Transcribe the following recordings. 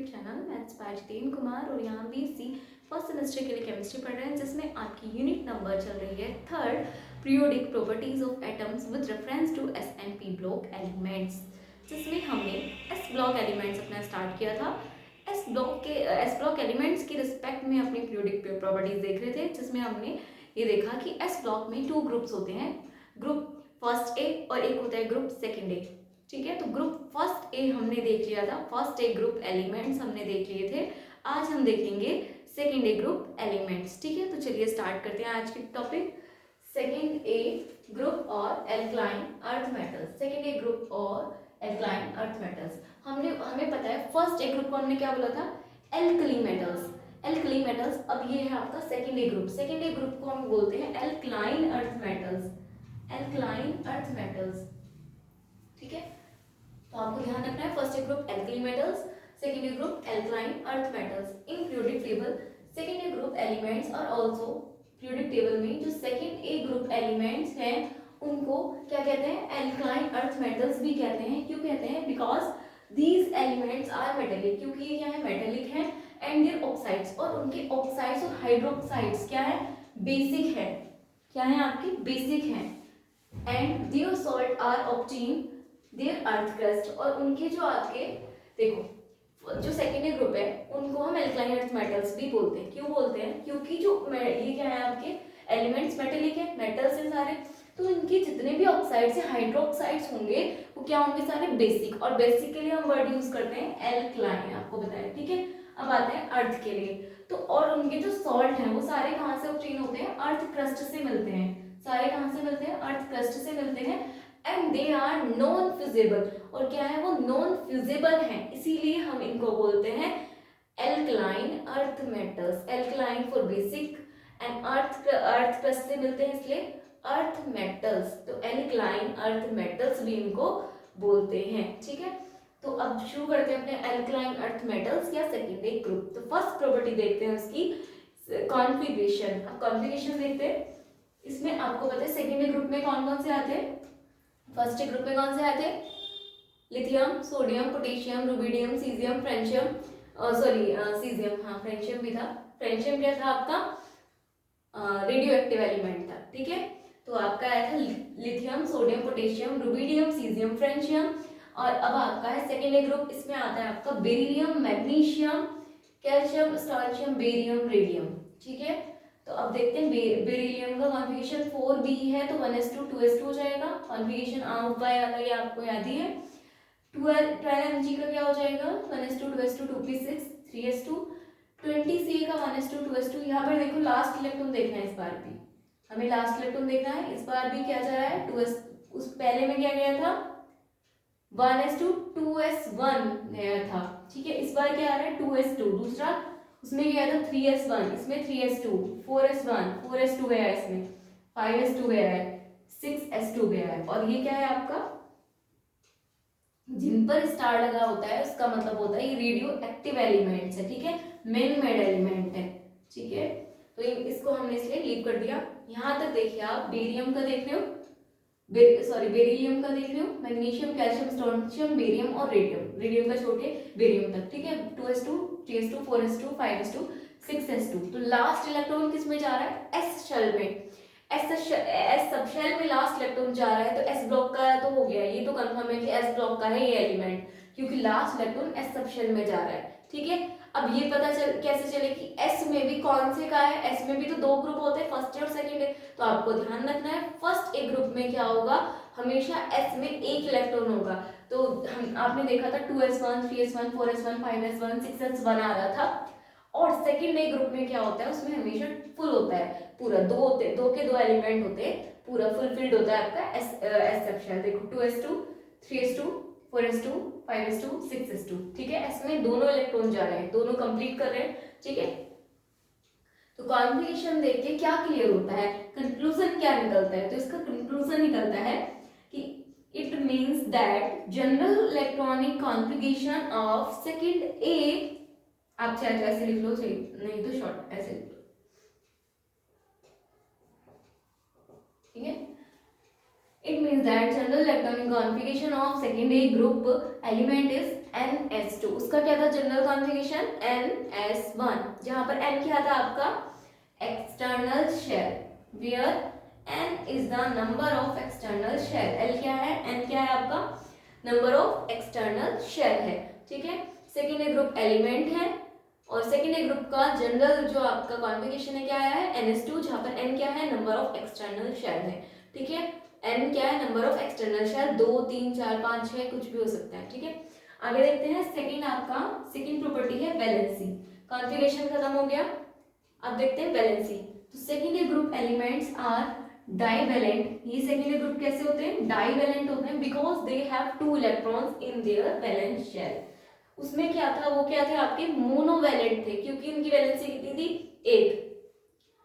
YouTube channel maths by Jiten Kumar और यहाँ BSc first semester के लिए केमिस्ट्री पढ़ रहे हैं, जिसमें आपकी यूनिट नंबर चल रही है third, periodic properties of atoms with reference to S and P block elements, जिसमें हमने एस ब्लॉक एलिमेंट्स अपना स्टार्ट किया था। एस ब्लॉक एलिमेंट्स की रिस्पेक्ट में अपनी पीरियोडिक प्रॉपर्टीज देख रहे थे, जिसमें हमने ये देखा कि एस ब्लॉक में 2 ग्रुप्स होते हैं, ग्रुप फर्स्ट ए और एक होता है ग्रुप सेकेंड ए। ठीक है, तो ग्रुप फर्स्ट ए हमने देख लिया था, फर्स्ट ए ग्रुप एलिमेंट्स हमने देख लिए थे। आज हम देखेंगे सेकेंड ए ग्रुप एलिमेंट्स। ठीक है, तो चलिए स्टार्ट करते हैं आज के टॉपिक। सेकेंड ए ग्रुप और एल्कलाइन अर्थ मेटल्स। सेकेंड ए ग्रुप और एल्कलाइन अर्थ मेटल्स, हमें पता है फर्स्ट ए ग्रुप को हमने क्या बोला था, एल्कली मेटल्स। एल्कली मेटल्स, अब ये है आपका सेकेंड ए ग्रुप। सेकेंड ए ग्रुप को हम बोलते हैं alkaline earth metals, alkaline earth metals. ठीक है, तो आपको ध्यान रखना है first A group alkali metals, second A group alkaline earth metals. In periodic table second A group elements और आल्सो पीरियोडिक टेबल में जो सेकेंड ए ग्रुप एलिमेंट्स हैं उनको क्या कहते हैं, एल्कलाइन अर्थ मेटल्स भी कहते हैं। क्यों कहते हैं, because these elements are metallic, क्योंकि ये क्या है, मेटेलिक है, एंड देयर ऑक्साइड्स, और उनके ऑक्साइड्स और हाइड्रोक्साइड्स क्या है, बेसिक है। क्या है, आपके बेसिक है। And their salt are obtain their earth crust, और उनके जो आपके देखो जो सेकेंड ए ग्रुप है उनको हम एल्कलाइन अर्थ मेटल्स भी बोलते हैं। क्यों बोलते हैं, क्योंकि जो ये क्या है, आपके एलिमेंट्स मेटेलिक है, मेटल्स हैं सारे, तो इनके जितने भी ऑक्साइड्स या हाइड्रोक्साइड्स होंगे वो क्या होंगे, सारे बेसिक। और बेसिक के लिए हम वर्ड यूज करते हैं एल्कलाइन, आपको बताया। ठीक है, अब आते हैं अर्थ के लिए। तो और उनके जो सॉल्ट हैं वो सारे कहाँ से ऑब्टेन होते हैं, अर्थ क्रस्ट से मिलते हैं। सारे कहाँ से मिलते हैं, अर्थ क्रस्ट से मिलते हैं। And they are non fusible, और क्या है, वो नॉन फ्यूजेबल हैं, इसीलिए हम इनको बोलते हैं alkaline earth metals. Alkaline for basic and earth crust से मिलते हैं, इसलिए अर्थ मेटल्स। तो एल्कलाइन अर्थ मेटल्स भी इनको बोलते हैं। ठीक है, तो अब शुरू करते हैं अपने एल्कलाइन अर्थ मेटल्स या सेकेंड ए ग्रुप। तो फर्स्ट प्रॉपर्टी देखते हैं उसकी, कॉन्फ़िगरेशन। अब कॉन्फ़िगरेशन देखते हैं, इसमें आपको पता है सेकेंड ए ग्रुप में कौन कौन से आते हैं, फर्स्ट ए ग्रुप में कौन से आते हैं, lithium, sodium, potassium, rubidium, caesium, francium, caesium, हाँ फ्रेंशियम भी था। फ्रेंशियम क्या था आपका, रेडियो एक्टिव एलिमेंट था। ठीक है, तो आपका आया था lithium, sodium, potassium, rubidium, caesium, francium. और अब आपका है सेकेंड ए ग्रुप, इसमें आता है आपका beryllium, magnesium, calcium, strontium, barium, radium. ठीक है, तो अब देखते हैं बेरिलियम का कॉन्फ़िगरेशन 4b है, तो 1s2 2s2 हो जाएगा। कॉन्फ़िगरेशन आउट बाय आ गई, आपको याद ही है। 12 Mg का क्या हो जाएगा, 1s2 2s2 2p6 3s2। 20 Ca का 1s2 2s2। यहाँ पर देखो लास्ट इलेक्ट्रॉन देखना है, इस बार भी हमें लास्ट इलेक्ट्रॉन देखना है। इस बार भी क्या जा रहा है, 2s, उस पहले में क्या गया था, 1s2 2s1 गया था। ठीक है, इस बार क्या आ रहा है, 2s2, दूसरा उसमें गया था 3s1, इसमें 3s2, 4s1 4s2 गया है, इसमें 5s2 गया है, 6s2 गया है। और ये क्या है आपका, जिन पर स्टार लगा होता है उसका मतलब होता है ये रेडियो एक्टिव एलिमेंट्स है। ठीक है, मेन मेड एलिमेंट है। ठीक है, तो इसको हमने इसलिए लीव कर दिया। यहाँ तक देखिए आप बेरियम का देख रहे हो, बेरिलियम का देख रहे हो, मैग्नीशियम, कैल्शियम, स्ट्रोंशियम, बेरियम और रेडियम, रेडियम का छोटे बेरियम तक। ठीक है, 2s2 3s2 4s2 5s2 6s2। तो लास्ट इलेक्ट्रॉन किस में जा रहा है, एस शेल में। एस सब शेल में लास्ट इलेक्ट्रॉन जा रहा है, तो एस ब्लॉक का तो हो गया, ये तो कंफर्म है कि एस ब्लॉक का है ये एलिमेंट, क्योंकि last electron S sub shell में जा रहा है। ठीक है, अब ये पता कैसे चले कि एस में भी कौन से का है, एस में भी तो 2 ग्रुप होते हैं, फर्स्ट ए और सेकेंड ए। तो आपको ध्यान रखना है फर्स्ट ए ग्रुप में क्या होगा, हमेशा एस में एक इलेक्ट्रॉन होगा। तो हम आपने देखा था 2s1 3s1 4s1 5s1 6s1 आ रहा था। और सेकेंड ए ग्रुप में क्या होता है, उसमें हमेशा फुल होता है, पूरा दो के दो एलिमेंट होते हैं, पूरा फुलफिल्ड होता है आपका एस सेक्शन। देखो 2s2 3s2 4s2 5s2 6s2। ठीक है, इसमें दोनों इलेक्ट्रॉन जा रहे हैं, दोनों कंप्लीट कर रहे हैं। ठीक है, तो कॉन्फ़िगरेशन देख के क्या क्लियर होता है, कंक्लूजन क्या निकलता है, तो इसका कंक्लूजन निकलता है कि it means that general electronic configuration of second ए, आप चाहे तो ऐसे लिख लो, नहीं तो शॉर्ट ऐसे लिख लो। ठीक है, it means that general electronic configuration of second A group element is NS2, उसका क्या था जनरल कॉन्फ़िगरेशन NS1, जहां पर N क्या था आपका external shell, where N is the number of external shell, L क्या है, N क्या है आपका नंबर ऑफ एक्सटर्नल शेल है, ठीक है। सेकेंड ग्रुप एलिमेंट है और सेकेंड ग्रुप का जनरल जो आपका कॉन्फ़िगरेशन है क्या आया है NS2, जहां पर N क्या है नंबर ऑफ एक्सटर्नल शेल है, ठीक है। N क्या है नंबर ऑफ एक्सटर्नल शेल, 2 3 4 5 6 कुछ भी हो सकता है, ठीक है। आगे देखते हैं सेकेंड, आपका सेकेंड प्रॉपर्टी है वैलेंसी, कॉन्फ़िगरेशन खत्म हो गया, अब देखते हैं वैलेंसी। तो second group elements are divalent, ये सेकेंड ग्रुप कैसे होते हैं डाइवैलेंट होते हैं because they have 2 electrons in their valence shell. उसमें क्या था, वो क्या थे आपके मोनोवैलेंट थे, क्योंकि इनकी वैलेंसी कितनी थी एक।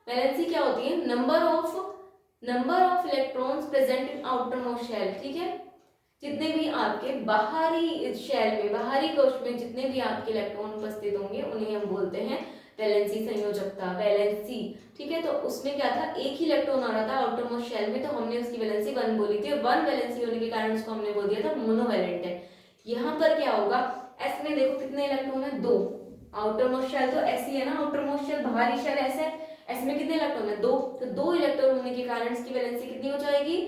वैलेंसी क्या होती है number of electrons present in outermost shell, ठीक है। जितने भी आपके बाहरी शेल में, बाहरी कोश में जितने भी आपके इलेक्ट्रॉन उपस्थित होंगे उन्हें हम बोलते हैं वैलेंसी संयोजकता, वैलेंसी, ठीक है। तो उसमें क्या था एक ही इलेक्ट्रॉन आ रहा था आउटर मोस्ट शेल में, तो हमने उसकी वैलेंसी 1 बोली थी, और 1 वैलेंसी होने के कारण उसको हमने बोल दिया था मोनोवैलेंट है। यहाँ पर क्या होगा, एस में देखो कितने इलेक्ट्रॉन है 2, आउटर मोस्ट शेल तो ऐसी है ना, आउटर मोस्ट शेल बाहरी शेल ऐसे है, एस में कितने इलेक्ट्रॉन है 2, तो 2 इलेक्ट्रॉन होने के कारण इसकी वैलेंसी कितनी हो जाएगी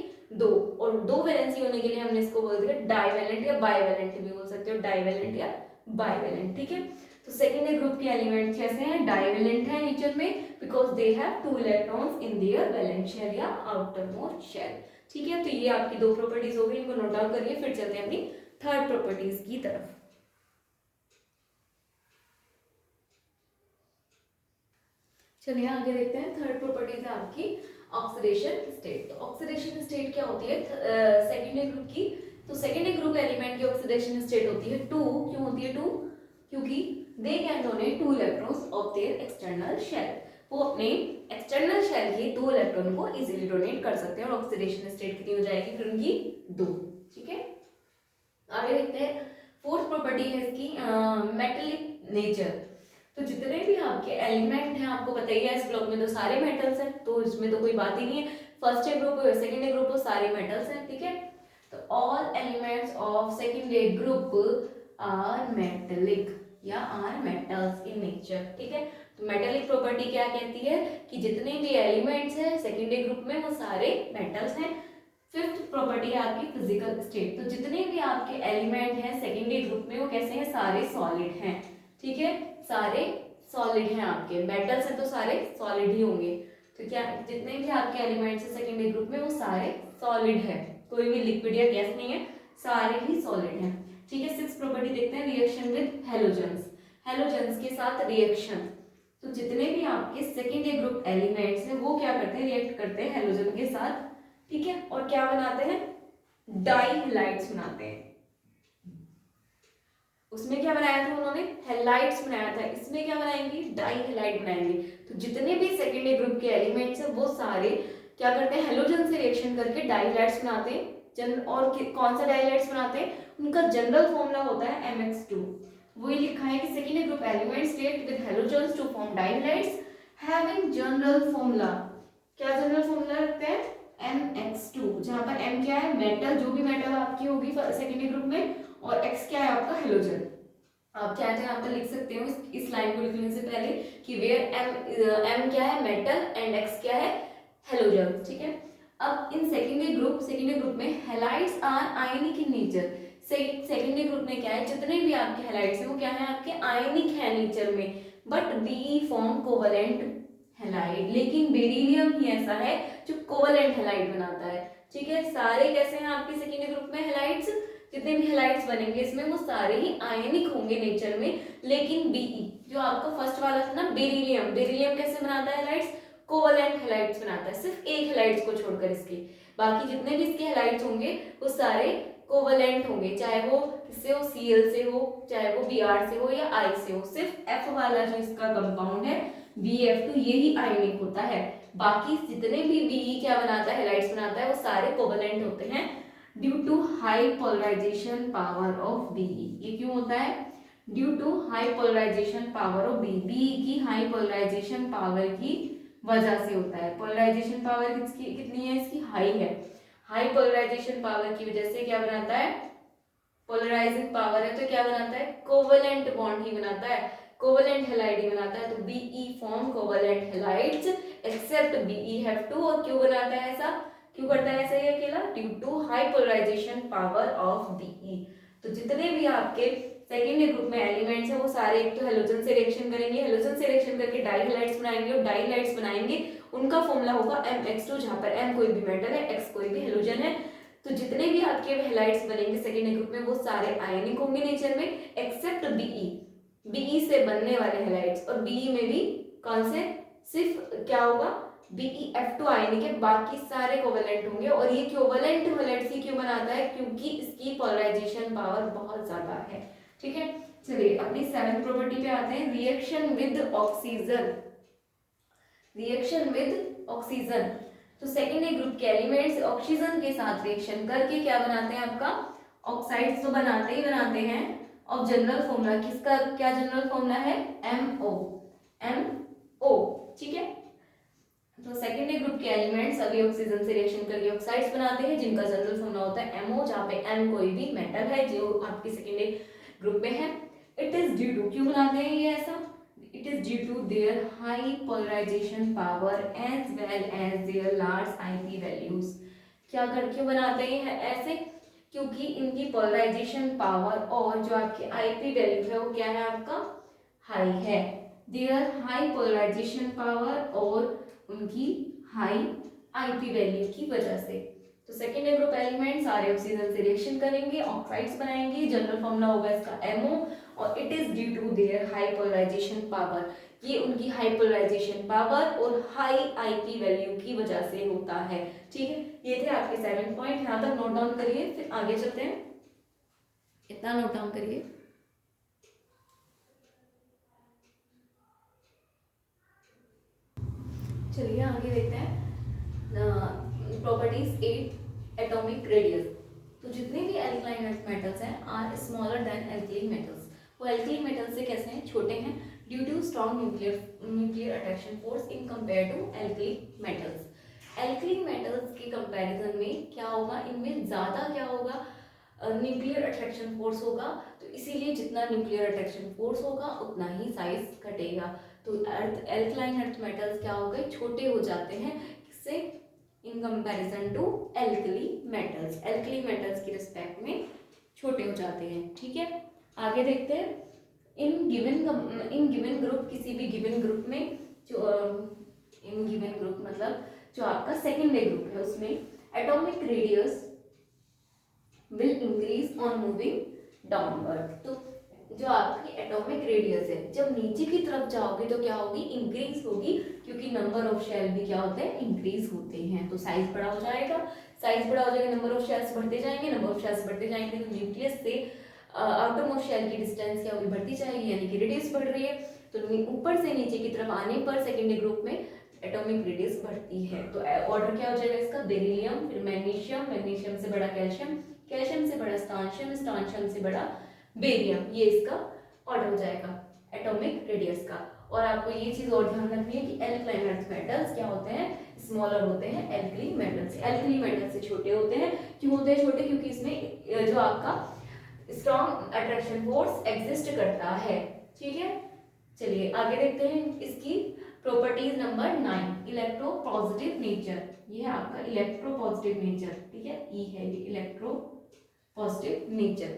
2, और 2 वैलेंसी होने के लिए हमने इसको बोल दिया डाइवैलेंट या बाइवैलेंट भी बोल सकते हो, डाइवैलेंट या बाइवैलेंट, ठीक है। तो सेकेंड ग्रुप के एलिमेंट्स कैसे हैं डाइवैलेंट है नेचर में because they have 2 electrons in their valence shell या आउटर मोस्ट शेल, ठीक है। तो ये आपकी 2 प्रॉपर्टीज हो गई, इनको नोट डाउन करिए, फिर चलते हैं अपनी थर्ड प्रॉपर्टीज की तरफ। चलिए आगे देखते हैं, थर्ड प्रॉपर्टीज है आपकी ऑक्सीडेशन स्टेट। तो ऑक्सीडेशन स्टेट क्या होती है सेकेंड ग्रुप की, तो सेकेंड ग्रुप एलिमेंट की ऑक्सीडेशन स्टेट होती है 2, क्यों होती है 2, क्योंकि they can donate 2 electrons of their external shell, वो अपने एक्सटर्नल शेल के 2 इलेक्ट्रॉन को इजीली डोनेट कर सकते हैं, और ऑक्सीडेशन स्टेट कितनी हो जाएगी फिर उनकी 2, ठीक है। आगे देखते हैं फोर्थ प्रॉपर्टी है इसकी मेटेलिक नेचर। तो जितने भी आपके एलिमेंट हैं आपको पता ही है इस ब्लॉक में तो सारे मेटल्स हैं, तो इसमें तो कोई बात ही नहीं है, फर्स्ट ग्रुप हो सेकेंड ग्रुप हो सारे मेटल्स हैं, ठीक है। तो all elements of second group are metallic या आर मेटल्स इन नेचर, ठीक है। तो मेटेलिक प्रॉपर्टी क्या कहती है कि जितने भी एलिमेंट्स हैं सेकेंड ग्रुप में वो सारे मेटल्स हैं। फिफ्थ प्रॉपर्टी है आपकी फिजिकल स्टेट, तो जितने भी आपके एलिमेंट हैं सेकेंडरी ग्रुप में वो कैसे हैं सारे सॉलिड हैं, ठीक है, सारे सॉलिड हैं आपके, मेटल्स हैं तो सारे सॉलिड ही होंगे। तो क्या जितने भी आपके एलिमेंट्स हैं सेकेंडरी ग्रुप में वो सारे सॉलिड है, कोई भी लिक्विड या गैस नहीं है, सारे ही सॉलिड हैं, ठीक है। सिक्स प्रॉपर्टी देखते हैं रिएक्शन विद हैलोजेंस, हैलोजेंस के साथ रिएक्शन। तो जितने भी आपके सेकेंडरी ग्रुप एलिमेंट्स हैं वो क्या करते हैं रिएक्ट करते हैं हैलोजन के साथ, ठीक है, और क्या बनाते हैं डाई हैलाइड्स बनाते हैं। उसमें क्या बनाया था उन्होंने हैलाइड्स बनाया था, इसमें क्या बनाएंगे डाई हैलाइड बनाएंगे। तो जितने भी सेकेंडरी ग्रुप के एलिमेंट्स हैं वो सारे क्या करते हैं हैलोजन से रिएक्शन करके डाई हैलाइड्स बनाते हैं। और कौन सा डाई हैलाइड्स बनाते हैं, उनका जनरल फॉर्मूला होता है MX2। वही लिखा है कि secondary group elements react with halogens to form dihalides having general formula, क्या जनरल फॉर्मूला रखते हैं MX2, जहां पर M क्या है मेटल, जो भी मेटल आपकी होगी सेकेंडरी ग्रुप में, और X क्या है आपका हेलोजन। आप क्या यहाँ पर लिख सकते हो इस लाइन को लिखने से पहले कि वेयर M क्या है मेटल एंड X क्या है हेलोजन, ठीक है। अब इन सेकेंडरी ग्रुप में halides are ionic in nature, secondary group में क्या है जितने भी आपके हैलाइड्स हैं वो क्या है आपके आयनिक है नेचर में, but Be form covalent halide, लेकिन बेरिलियम ही ऐसा है जो कोवलेंट हैलाइड बनाता है, ठीक है। सारे कैसे हैं आपके सेकेंडरी ग्रुप में हैलाइड्स, जितने भी हैलाइड्स बनेंगे इसमें वो सारे ही आयनिक होंगे नेचर में, लेकिन Be जो आपका फर्स्ट वाला था ना बेरिलियम, बेरिलियम कैसे बनाता है हैलाइड्स कोवलेंट हैलाइड्स बनाता है, सिर्फ एक हैलाइड्स को छोड़कर, इसके बाकी जितने भी इसके हैलाइड्स होंगे वो सारे कोवलेंट होंगे, चाहे वो किससे हो Cl से हो, चाहे वो Br से हो या I से हो, सिर्फ F वाला जो इसका कंपाउंड है BF2 यही आयनिक होता है, बाकी जितने भी Be क्या बनाता है हैलाइड्स बनाता है वो सारे कोवलेंट होते हैं due to high polarisation power of Be। ये क्यों होता है due to high polarisation power of Be की हाई पोलराइजेशन पावर की वजह से होता है। पोलराइजेशन पावर कितनी है इसकी हाई है, हाई पोलराइजेशन पावर की वजह से क्या बनाता है पोलराइजिंग पावर है तो क्या बनाता है, कोवेलेंट बॉन्ड ही बनाता है, कोवेलेंट हैलाइड ही बनाता है। तो Be form covalent halides except Be have two. और क्यों बनाता है ऐसा, क्यों करता है ऐसा ये अकेला, due to high polarisation power of Be। तो जितने भी आपके सेकेंड ग्रुप में एलिमेंट्स है वो सारे एक तो हेलोजन से रिएक्शन करेंगे, हेलोजन से रिएक्शन करके डाई हैलाइड्स बनाएंगे, और डाई हैलाइड्स बनाएंगे उनका फॉर्मूला होगा MX2, जहां पर M कोई भी मेटल है, X कोई भी हेलोजन है। तो जितने भी आपके हैलाइड्स बनेंगे सेकेंड ग्रुप में वो सारे आयनिक होंगे नेचर में, एक्सेप्ट Be से बनने वाले हैलाइड्स। और Be में भी कौन से, सिर्फ क्या होगा, BeF2 आयनिक है, बाकी सारे कोवेलेंट होंगे। और ये कोवेलेंट हैलाइड्स ही क्यों बनाता है, क्योंकि इसकी पोलराइजेशन पावर बहुत ज्यादा है। ठीक है, चलिए अपनी 7th प्रॉपर्टी पे आते हैं, reaction with oxygen. Reaction with oxygen, तो सेकेंड ग्रुप के एलिमेंट्स ऑक्सीजन के साथ रिएक्शन करके क्या बनाते हैं, आपका ऑक्साइड्स तो बनाते ही बनाते हैं। और जनरल फॉर्मूला किसका, क्या जनरल फॉर्मूला है, MO। ठीक है, तो सेकेंड ग्रुप के एलिमेंट्स सभी ऑक्सीजन से रिएक्शन करके ऑक्साइड्स बनाते हैं, जिनका जनरल फॉर्मूला होता है MO, जहाँ पे M कोई भी मेटल है जो आपके सेकेंड ग्रुप में है। इट इज ड्यू टू, क्यों बनाते हैं ये ऐसा, it is due to their high polarization power as well as their large IP values। क्या कर क्यों बनाते हैं ऐसे, क्योंकि इनकी पोलराइजेशन पावर और जो आपकी IP वैल्यू है वो क्या है, आपका हाई है। देयर हाई पोलराइजेशन पावर और उनकी हाई IP वैल्यू की वजह से। तो सेकेंड ग्रुप एलिमेंट सारे ऑक्सीजन से रिएक्शन करेंगे, ऑक्साइड्स बनाएंगे, जनरल फॉर्मूला होगा इसका MO। और it is due to their high polarisation power, ये उनकी हाई पोलराइजेशन पावर और हाई IP वैल्यू की वजह से होता है। ठीक है, ये थे आपके 7 पॉइंट, यहाँ तक नोट डाउन करिए, फिर आगे चलते हैं, इतना नोट डाउन करिए। चलिए आगे देखते हैं प्रॉपर्टीज 8 एटॉमिक रेडियस। तो जितने भी एल्कलाइन अर्थ मेटल्स हैं are smaller than alkali metals. वो एल्कली मेटल्स से कैसे हैं, छोटे हैं, due to strong nuclear attraction force in compare to alkali metals. Alkali metals के कंपैरिजन में क्या होगा, इनमें ज़्यादा क्या होगा, न्यूक्लियर अट्रैक्शन फोर्स होगा। तो इसीलिए जितना न्यूक्लियर अट्रैक्शन फोर्स होगा उतना ही साइज घटेगा। तो एल्कलाइन अर्थ मेटल्स क्या हो गए, छोटे हो जाते हैं, किससे, in comparison to alkali metals. Alkali metals की रिस्पेक्ट में छोटे हो जाते हैं। ठीक है, आगे देखते हैं, इन गिवन ग्रुप, किसी भी गिवन ग्रुप में जो इन गिवन ग्रुप मतलब जो आपका सेकेंड ग्रुप है उसमें atomic radius will increase on moving downward. तो जो आपकी एटॉमिक रेडियस है जब नीचे की तरफ जाओगे तो क्या होगी, इंक्रीज होगी, क्योंकि नंबर ऑफ शेल भी क्या होते हैं, इंक्रीज होते हैं। तो साइज बड़ा हो जाएगा, साइज बड़ा हो जाएगा, नंबर ऑफ शेल्स बढ़ते जाएंगे, नंबर ऑफ शेल्स बढ़ते जाएंगे तो न्यूक्लियस से आउटर मोस्ट शेल की डिस्टेंस क्या होगी, बढ़ती जाएगी, यानी कि रेडियस बढ़ रही है। तो ऊपर से नीचे की तरफ आने पर सेकेंड ग्रुप में एटॉमिक रेडियस बढ़ती है। तो ऑर्डर क्या हो जाएगा इसका, बेरिलियम, फिर मैग्नीशियम, मैग्नीशियम से बड़ा कैल्शियम, कैल्शियम से बड़ा स्ट्रांशियम, स्ट्रांशियम से बड़ा बेरियम, ये इसका ऑर्डर हो जाएगा एटॉमिक रेडियस का। और आपको ये चीज और ध्यान रखनी है कि एल्कलाइन अर्थ मेटल्स क्या होते हैं, स्मॉलर होते हैं एल्कली मेटल से। एल्कली मेटल से छोटे होते हैं, क्यों होते हैं छोटे, क्योंकि इसमें जो आपका स्ट्रॉन्ग अट्रैक्शन फोर्स एग्जिस्ट करता है। ठीक है, चलिए आगे देखते हैं इसकी properties number 9, electro positive nature. ये है आपका इलेक्ट्रो पॉजिटिव नेचर। ठीक है, ई है ये इलेक्ट्रो पॉजिटिव नेचर।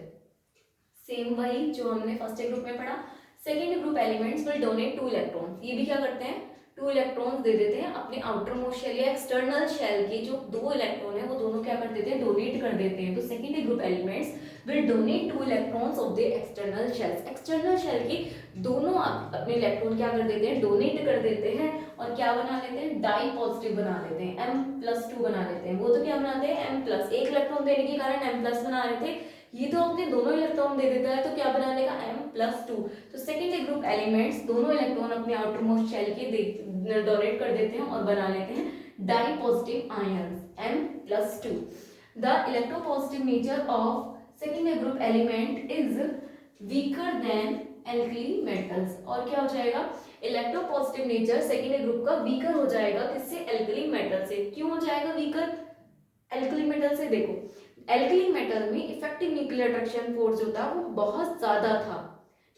सेम वही जो हमने फर्स्ट ग्रुप में पढ़ा, second group elements will donate 2 electron. ये भी क्या करते हैं, 2 इलेक्ट्रॉन्स दे देते हैं अपने आउटर मोस्ट शेल या एक्सटर्नल शेल के जो 2 इलेक्ट्रॉन है वो दोनों क्या कर देते हैं, डोनेट कर देते हैं। तो second group elements will donate 2 electrons of the external shells. External shell के दोनों अपने इलेक्ट्रॉन क्या कर देते हैं, डोनेट कर देते हैं, और क्या बना लेते हैं, डाई पॉजिटिव बना लेते हैं, M+2 बना लेते हैं। वो तो क्या बनाते हैं, M+, एक इलेक्ट्रॉन देने के कारण M+ बना रहे थे, ये तो अपने दोनों इलेक्ट्रॉन दे देता है तो क्या बना लेगा, M+2। तो सेकेंड ग्रुप एलिमेंट्स दोनों इलेक्ट्रॉन अपने आउटर मोस्ट शेल के डोनेट कर देते हैं और बना लेते हैं dipositive ions M+2। The electropositive nature of second group element is weaker than alkali metals. और क्या हो जाएगा, इलेक्ट्रोपॉजिटिव नेचर सेकेंड ग्रुप का वीकर हो जाएगा, किससे, एल्कली मेटल से। क्यों हो जाएगा वीकर एल्कली मेटल से, देखो एल्कली मेटल में इफेक्टिव न्यूक्लियर अट्रैक्शन फोर्स जो था वो बहुत ज्यादा था।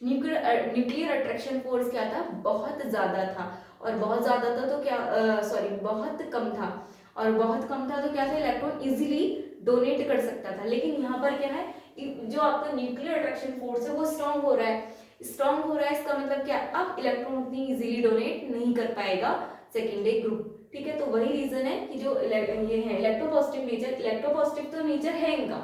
न्यूक्लियर अट्रैक्शन फोर्स क्या था, बहुत ज्यादा था। और बहुत ज्यादा था तो क्या, सॉरी बहुत कम था। और बहुत कम था तो क्या था, इलेक्ट्रॉन इजीली डोनेट कर सकता था। लेकिन यहाँ पर क्या है, जो आपका न्यूक्लियर अट्रैक्शन फोर्स है वो स्ट्रांग हो रहा है। स्ट्रांग हो रहा है इसका मतलब क्या, अब इलेक्ट्रॉन उतनी इजीली डोनेट नहीं कर पाएगा सेकेंडरी ग्रुप। ठीक है, तो वही रीजन है कि जो ये है इलेक्ट्रोपॉजिटिव नेचर, इलेक्ट्रोपॉजिटिव तो नेचर है इनका,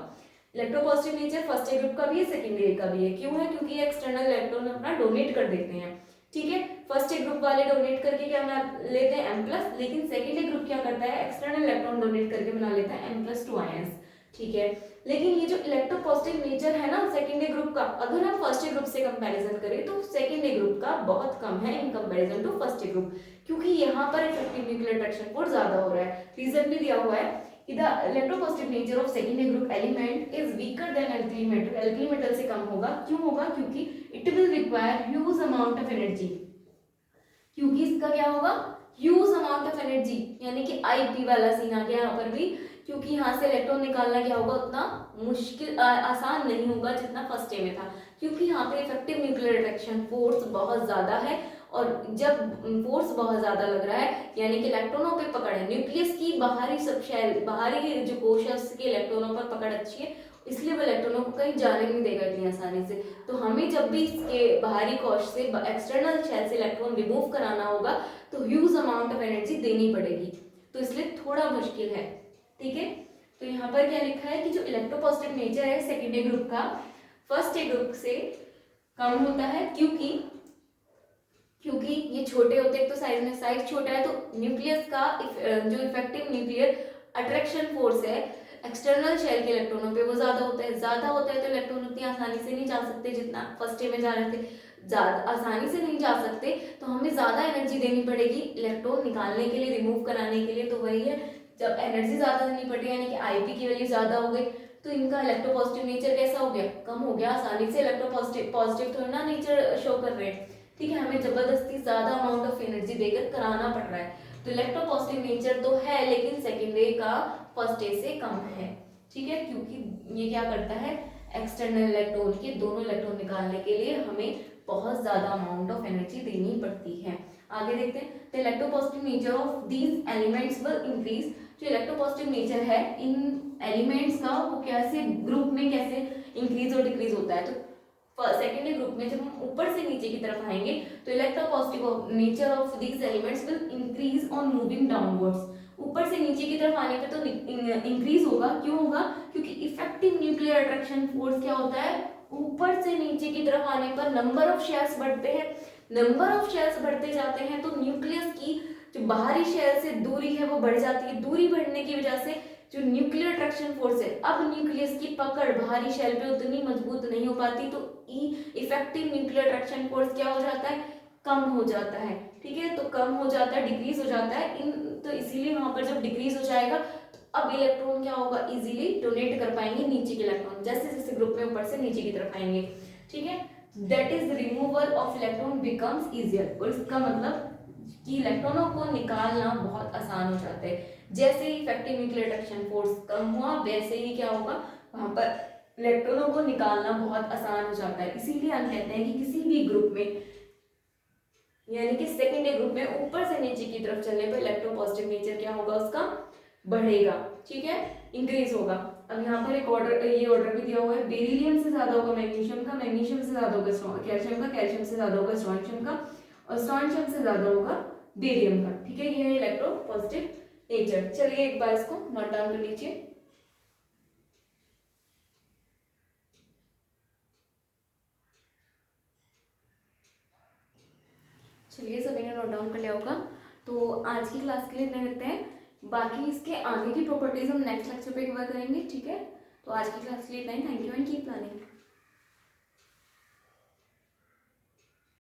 इलेक्ट्रोपॉजिटिव नेचर फर्स्ट ग्रुप का भी है, सेकेंडरी का भी है। क्यों है, क्योंकि ये एक्सटर्नल इलेक्ट्रॉन अपना डोनेट कर देते हैं। ठीक है, फर्स्ट ग्रुप वाले डोनेट करके क्या बना लेते हैं M+, लेकिन सेकेंडरी ग्रुप क्या करता है, एक्सटर्नल इलेक्ट्रॉन डोनेट करके बना लेता है M+2 आयंस। ठीक है, लेकिन ये जो इलेक्ट्रोपॉजिटिव नेचर है ना सेकेंडरी ग्रुप का, अगर हम फर्स्ट ग्रुप से कंपैरिजन करें तो सेकेंडरी ग्रुप का बहुत कम है in comparison to first group, क्योंकि यहाँ पर इफेक्टिव न्यूक्लियर अट्रैक्शन फोर्स ज्यादा हो रहा है। रीजन भी दिया हुआ है, the electropositive nature of secondary group element is weaker than alkali metal, alkali metal से कम होगा। क्यों होगा, क्योंकि it will require huge amount of energy, क्योंकि इसका क्या होगा, huge amount of energy, यानी कि IP वाला सीन आ गया यहाँ पर भी, क्योंकि यहाँ से इलेक्ट्रॉन निकालना क्या होगा, उतना मुश्किल आसान नहीं होगा जितना फर्स्ट में था, क्योंकि यहाँ पे इफेक्टिव न्यूक्लियर अट्रैक्शन फोर्स बहुत ज्यादा है। और जब फोर्स बहुत ज्यादा लग रहा है यानी कि इलेक्ट्रॉनों पे पकड़ है, न्यूक्लियस की बाहरी सबशेल, बाहरी जो कोश है उसके इलेक्ट्रॉनों पर पकड़ अच्छी है, इसलिए वो इलेक्ट्रॉनों को कहीं जाने नहीं देगा इतनी आसानी से। तो हमें जब भी इसके बाहरी कोश से, एक्सटर्नल शेल से इलेक्ट्रॉन रिमूव कराना होगा तो ह्यूज अमाउंट ऑफ एनर्जी देनी पड़ेगी, तो इसलिए थोड़ा मुश्किल है। ठीक है, तो यहाँ पर क्या लिखा है कि जो इलेक्ट्रोपॉजिटिव नेचर है सेकेंडरी ग्रुप का फर्स्ट ग्रुप से कम होता है, क्योंकि ये छोटे होते हैं, तो साइज में साइज छोटा है, तो न्यूक्लियस का जो इफेक्टिव न्यूक्लियर अट्रैक्शन फोर्स है एक्सटर्नल शेल के इलेक्ट्रॉनों पे वो ज्यादा होता है। ज्यादा होता है तो इलेक्ट्रॉन उतनी आसानी से नहीं जा सकते जितना फर्स्ट में जा रहे थे, ज्यादा आसानी से नहीं जा सकते, तो हमें ज्यादा एनर्जी देनी पड़ेगी इलेक्ट्रॉन निकालने के लिए, रिमूव कराने के लिए। तो वही है, जब एनर्जी ज्यादा देनी पड़ेगी यानी कि IP की वैल्यू ज्यादा हो गई, तो इनका इलेक्ट्रोपॉजिटिव नेचर कैसा हो गया, कम हो गया। आसानी से इलेक्ट्रोपॉजिटिव पॉजिटिव थोड़ा ना नेचर शो कर रहे हैं। ठीक है, हमें जबरदस्ती ज्यादा अमाउंट ऑफ एनर्जी देकर कराना पड़ रहा है। तो इलेक्ट्रोपॉजिटिव नेचर तो है लेकिन सेकेंडरी का फर्स्ट से कम है। ठीक है, क्योंकि ये क्या करता है, एक्सटर्नल इलेक्ट्रॉन के दोनों इलेक्ट्रॉन निकालने के लिए हमें बहुत ज्यादा अमाउंट ऑफ एनर्जी देनी पड़ती है। आगे देखते हैं, the electropositive nature of these elements will increase. जो इलेक्ट्रोपॉजिटिव नेचर है इन एलिमेंट्स का वो कैसे ग्रुप में कैसे इंक्रीज और डिक्रीज होता है। तो सेकेंडरी ग्रुप में जब हम ऊपर से नीचे की तरफ आएंगे तो electropositive nature of these elements will increase on moving downwards. ऊपर से नीचे की तरफ आने पे तो इंक्रीज होगा। क्यों होगा, क्योंकि इफेक्टिव न्यूक्लियर अट्रैक्शन फोर्स क्या होता है, ऊपर से नीचे की तरफ आने पर नंबर ऑफ शेल्स बढ़ते हैं। नंबर ऑफ शेल्स बढ़ते जाते हैं तो न्यूक्लियस की जो बाहरी शेल से दूरी है वो बढ़ जाती है। दूरी बढ़ने की वजह से जो न्यूक्लियर अट्रैक्शन फोर्स है, अब न्यूक्लियस की पकड़ बाहरी शेल पे उतनी मजबूत नहीं हो पाती, तो इफेक्टिव न्यूक्लियर अट्रैक्शन फोर्स क्या हो जाता है, कम हो जाता है। ठीक है, तो कम हो जाता है, डिक्रीज हो जाता है तो इसीलिए वहां पर जब डिक्रीज हो जाएगा तो अब इलेक्ट्रॉन क्या होगा, इजीली डोनेट कर पाएंगे नीचे के इलेक्ट्रॉन, जैसे जैसे ग्रुप में ऊपर से नीचे की तरफ आएंगे। ठीक है, that is removal of electron becomes easier. और इसका मतलब कि इलेक्ट्रॉनों को निकालना बहुत आसान हो जाता है। जैसे ही इफेक्टिव न्यूक्लियर अट्रैक्शन फोर्स कम हुआ वैसे ही क्या होगा, वहां पर इलेक्ट्रॉनों को निकालना बहुत आसान हो जाता है। इसीलिए हम कहते हैं कि किसी भी ग्रुप में यानी कि सेकेंडरी ग्रुप में ऊपर से नीचे की तरफ चलने पर इलेक्ट्रोपॉजिटिव नेचर क्या होगा, उसका बढ़ेगा। ठीक है, इंक्रीज होगा। अब यहाँ पर एक ऑर्डर, ये ऑर्डर भी दिया हुआ है, बेरिलियम से ज्यादा होगा मैग्नीशियम का, मैग्नीशियम से ज्यादा होगा कैल्शियम का, कैल्शियम से ज्यादा होगा स्ट्रोंशियम का, और स्ट्रोंशियम से ज्यादा होगा बेरियम का। ठीक है, ये है इलेक्ट्रोपॉजिटिव नेचर। चलिए एक बार इसको नोट डाउन कर लीजिए। चलिए सभी ने नोट डाउन कर लिया होगा। तो आज की क्लास के लिए इतना रखते हैं, बाकी इसके आगे की प्रॉपर्टीज हम नेक्स्ट लेक्चर पे कवर करेंगे। ठीक है, तो आज की क्लास के लिए इतना ही। Thank you and keep learning.